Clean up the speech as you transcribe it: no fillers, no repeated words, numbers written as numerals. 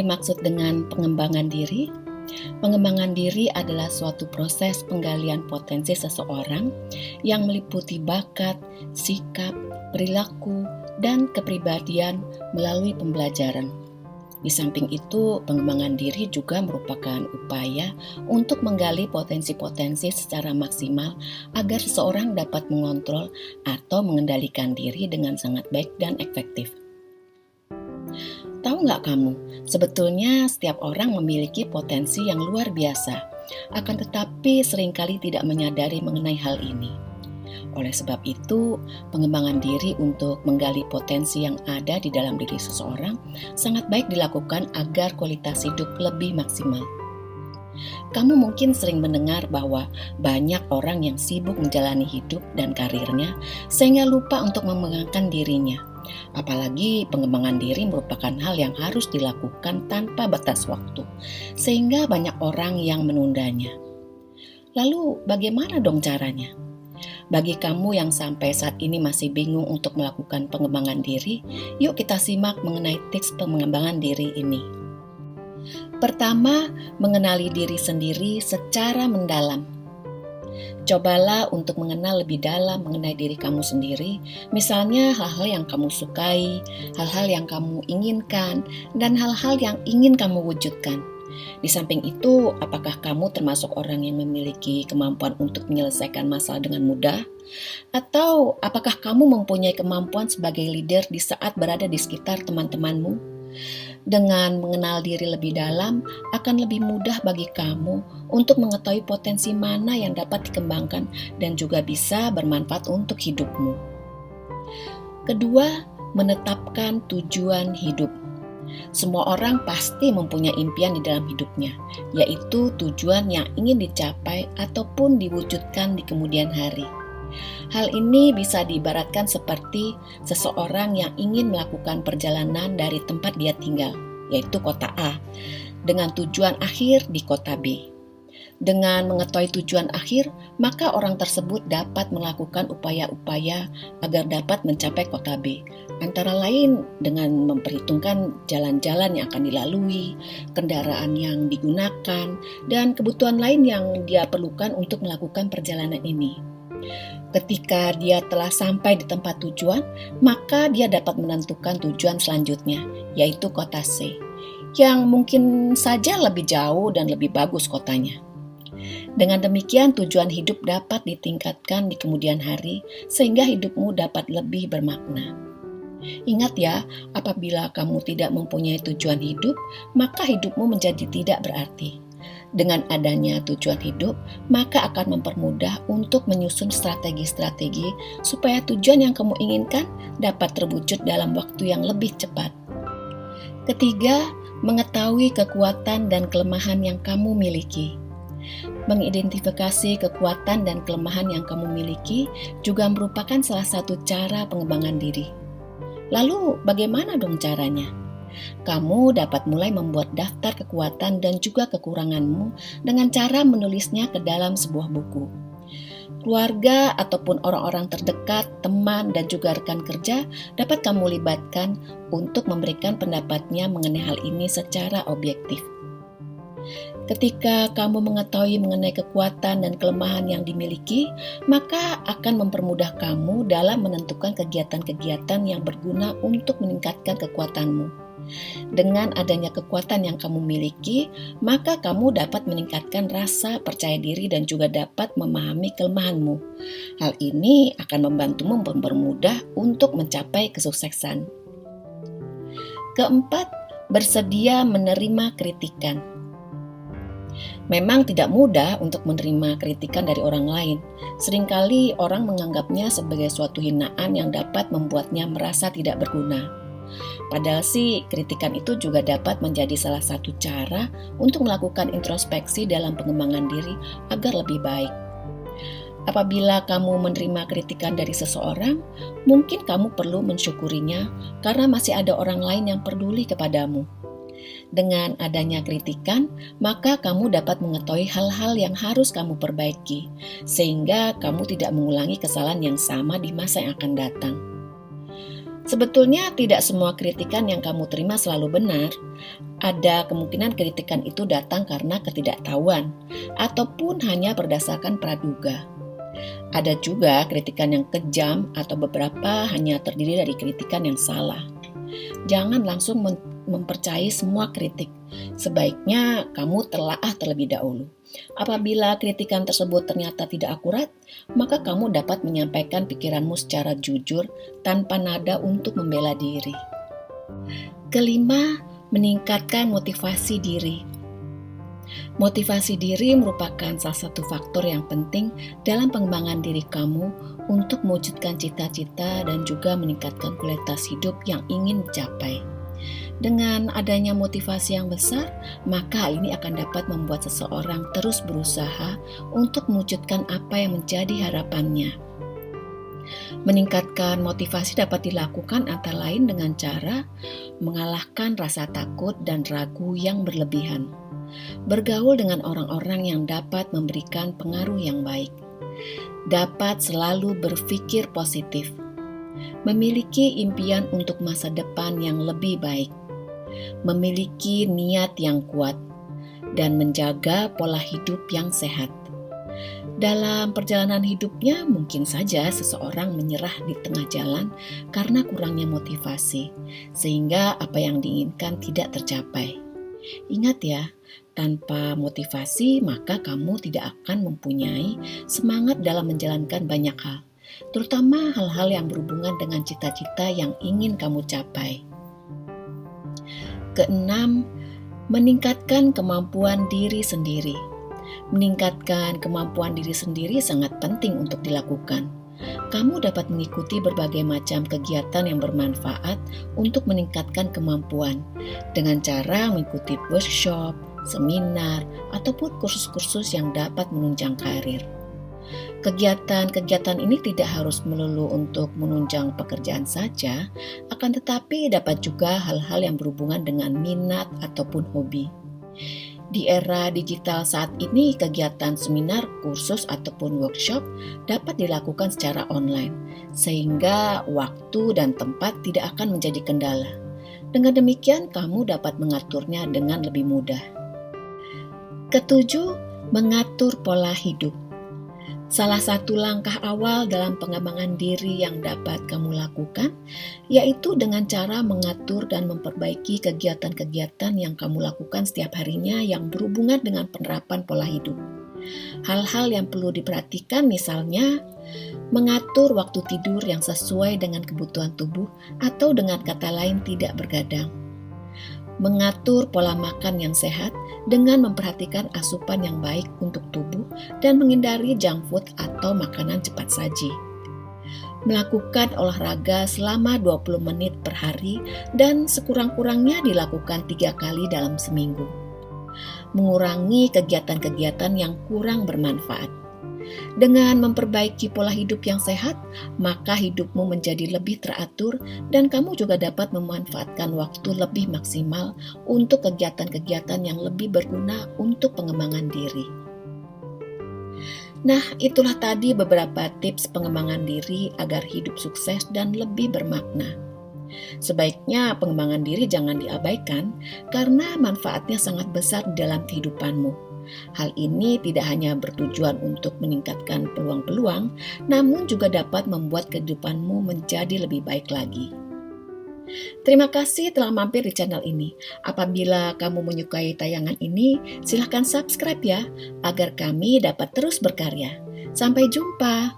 dimaksud dengan pengembangan diri? Pengembangan diri adalah suatu proses penggalian potensi seseorang yang meliputi bakat, sikap, perilaku, dan kepribadian melalui pembelajaran. Di samping itu, pengembangan diri juga merupakan upaya untuk menggali potensi-potensi secara maksimal agar seseorang dapat mengontrol atau mengendalikan diri dengan sangat baik dan efektif. Tahu nggak kamu, sebetulnya setiap orang memiliki potensi yang luar biasa, akan tetapi seringkali tidak menyadari mengenai hal ini. Oleh sebab itu, pengembangan diri untuk menggali potensi yang ada di dalam diri seseorang sangat baik dilakukan agar kualitas hidup lebih maksimal. Kamu mungkin sering mendengar bahwa banyak orang yang sibuk menjalani hidup dan karirnya sehingga lupa untuk mengembangkan dirinya. Apalagi pengembangan diri merupakan hal yang harus dilakukan tanpa batas waktu, sehingga banyak orang yang menundanya. Lalu bagaimana dong caranya? Bagi kamu yang sampai saat ini masih bingung untuk melakukan pengembangan diri, yuk kita simak mengenai tips pengembangan diri ini. Pertama, mengenali diri sendiri secara mendalam. Cobalah untuk mengenal lebih dalam mengenai diri kamu sendiri, misalnya hal-hal yang kamu sukai, hal-hal yang kamu inginkan, dan hal-hal yang ingin kamu wujudkan. Di samping itu, apakah kamu termasuk orang yang memiliki kemampuan untuk menyelesaikan masalah dengan mudah? Atau apakah kamu mempunyai kemampuan sebagai leader di saat berada di sekitar teman-temanmu? Dengan mengenal diri lebih dalam, akan lebih mudah bagi kamu untuk mengetahui potensi mana yang dapat dikembangkan dan juga bisa bermanfaat untuk hidupmu. Kedua, menetapkan tujuan hidup. Semua orang pasti mempunyai impian di dalam hidupnya, yaitu tujuan yang ingin dicapai ataupun diwujudkan di kemudian hari. Hal ini bisa diibaratkan seperti seseorang yang ingin melakukan perjalanan dari tempat dia tinggal, yaitu kota A, dengan tujuan akhir di kota B. Dengan mengetahui tujuan akhir, maka orang tersebut dapat melakukan upaya-upaya agar dapat mencapai kota B. Antara lain dengan memperhitungkan jalan-jalan yang akan dilalui, kendaraan yang digunakan, dan kebutuhan lain yang dia perlukan untuk melakukan perjalanan ini. Ketika dia telah sampai di tempat tujuan, maka dia dapat menentukan tujuan selanjutnya, yaitu kota C, yang mungkin saja lebih jauh dan lebih bagus kotanya. Dengan demikian, tujuan hidup dapat ditingkatkan di kemudian hari, sehingga hidupmu dapat lebih bermakna. Ingat ya, apabila kamu tidak mempunyai tujuan hidup, maka hidupmu menjadi tidak berarti. Dengan adanya tujuan hidup, maka akan mempermudah untuk menyusun strategi-strategi supaya tujuan yang kamu inginkan dapat terwujud dalam waktu yang lebih cepat. Ketiga, mengetahui kekuatan dan kelemahan yang kamu miliki. Mengidentifikasi kekuatan dan kelemahan yang kamu miliki juga merupakan salah satu cara pengembangan diri. Lalu, bagaimana dong caranya? Kamu dapat mulai membuat daftar kekuatan dan juga kekuranganmu dengan cara menulisnya ke dalam sebuah buku. Keluarga ataupun orang-orang terdekat, teman, dan juga rekan kerja dapat kamu libatkan untuk memberikan pendapatnya mengenai hal ini secara objektif. Ketika kamu mengetahui mengenai kekuatan dan kelemahan yang dimiliki, maka akan mempermudah kamu dalam menentukan kegiatan-kegiatan yang berguna untuk meningkatkan kekuatanmu. Dengan adanya kekuatan yang kamu miliki, maka kamu dapat meningkatkan rasa percaya diri dan juga dapat memahami kelemahanmu. Hal ini akan membantumu mempermudah untuk mencapai kesuksesan. Keempat, bersedia menerima kritikan. Memang tidak mudah untuk menerima kritikan dari orang lain. Seringkali orang menganggapnya sebagai suatu hinaan yang dapat membuatnya merasa tidak berguna. Padahal sih, kritikan itu juga dapat menjadi salah satu cara untuk melakukan introspeksi dalam pengembangan diri agar lebih baik. Apabila kamu menerima kritikan dari seseorang, mungkin kamu perlu mensyukurinya karena masih ada orang lain yang peduli kepadamu. Dengan adanya kritikan, maka kamu dapat mengetahui hal-hal yang harus kamu perbaiki, sehingga kamu tidak mengulangi kesalahan yang sama di masa yang akan datang. Sebetulnya tidak semua kritikan yang kamu terima selalu benar. Ada kemungkinan kritikan itu datang karena ketidaktahuan, ataupun hanya berdasarkan praduga. Ada juga kritikan yang kejam atau beberapa hanya terdiri dari kritikan yang salah. Jangan langsung mempercayai semua kritik. Sebaiknya kamu telaah terlebih dahulu. Apabila kritikan tersebut ternyata tidak akurat, maka kamu dapat menyampaikan pikiranmu secara jujur tanpa nada untuk membela diri. Kelima, meningkatkan motivasi diri. Motivasi diri merupakan salah satu faktor yang penting dalam pengembangan diri kamu untuk mewujudkan cita-cita dan juga meningkatkan kualitas hidup yang ingin dicapai. Dengan adanya motivasi yang besar, maka hal ini akan dapat membuat seseorang terus berusaha untuk mewujudkan apa yang menjadi harapannya. Meningkatkan motivasi dapat dilakukan antara lain dengan cara mengalahkan rasa takut dan ragu yang berlebihan. Bergaul dengan orang-orang yang dapat memberikan pengaruh yang baik. Dapat selalu berpikir positif. Memiliki impian untuk masa depan yang lebih baik. Memiliki niat yang kuat. Dan menjaga pola hidup yang sehat. Dalam perjalanan hidupnya, mungkin saja seseorang menyerah di tengah jalan karena kurangnya motivasi, sehingga apa yang diinginkan tidak tercapai. Ingat ya, tanpa motivasi maka kamu tidak akan mempunyai semangat dalam menjalankan banyak hal, terutama hal-hal yang berhubungan dengan cita-cita yang ingin kamu capai. Keenam, meningkatkan kemampuan diri sendiri. Meningkatkan kemampuan diri sendiri sangat penting untuk dilakukan. Kamu dapat mengikuti berbagai macam kegiatan yang bermanfaat untuk meningkatkan kemampuan dengan cara mengikuti workshop, seminar, ataupun kursus-kursus yang dapat menunjang karir. Kegiatan-kegiatan ini tidak harus melulu untuk menunjang pekerjaan saja, akan tetapi dapat juga hal-hal yang berhubungan dengan minat ataupun hobi. Di era digital saat ini, kegiatan seminar, kursus, ataupun workshop dapat dilakukan secara online, sehingga waktu dan tempat tidak akan menjadi kendala. Dengan demikian, kamu dapat mengaturnya dengan lebih mudah. Ketujuh, mengatur pola hidup. Salah satu langkah awal dalam pengembangan diri yang dapat kamu lakukan, yaitu dengan cara mengatur dan memperbaiki kegiatan-kegiatan yang kamu lakukan setiap harinya yang berhubungan dengan penerapan pola hidup. Hal-hal yang perlu diperhatikan misalnya, mengatur waktu tidur yang sesuai dengan kebutuhan tubuh atau dengan kata lain tidak bergadang. Mengatur pola makan yang sehat dengan memperhatikan asupan yang baik untuk tubuh dan menghindari junk food atau makanan cepat saji. Melakukan olahraga selama 20 menit per hari dan sekurang-kurangnya dilakukan 3 kali dalam seminggu. Mengurangi kegiatan-kegiatan yang kurang bermanfaat. Dengan memperbaiki pola hidup yang sehat, maka hidupmu menjadi lebih teratur dan kamu juga dapat memanfaatkan waktu lebih maksimal untuk kegiatan-kegiatan yang lebih berguna untuk pengembangan diri. Nah, itulah tadi beberapa tips pengembangan diri agar hidup sukses dan lebih bermakna. Sebaiknya pengembangan diri jangan diabaikan karena manfaatnya sangat besar dalam kehidupanmu. Hal ini tidak hanya bertujuan untuk meningkatkan peluang-peluang, namun juga dapat membuat kehidupanmu menjadi lebih baik lagi. Terima kasih telah mampir di channel ini. Apabila kamu menyukai tayangan ini, silahkan subscribe ya, agar kami dapat terus berkarya. Sampai jumpa.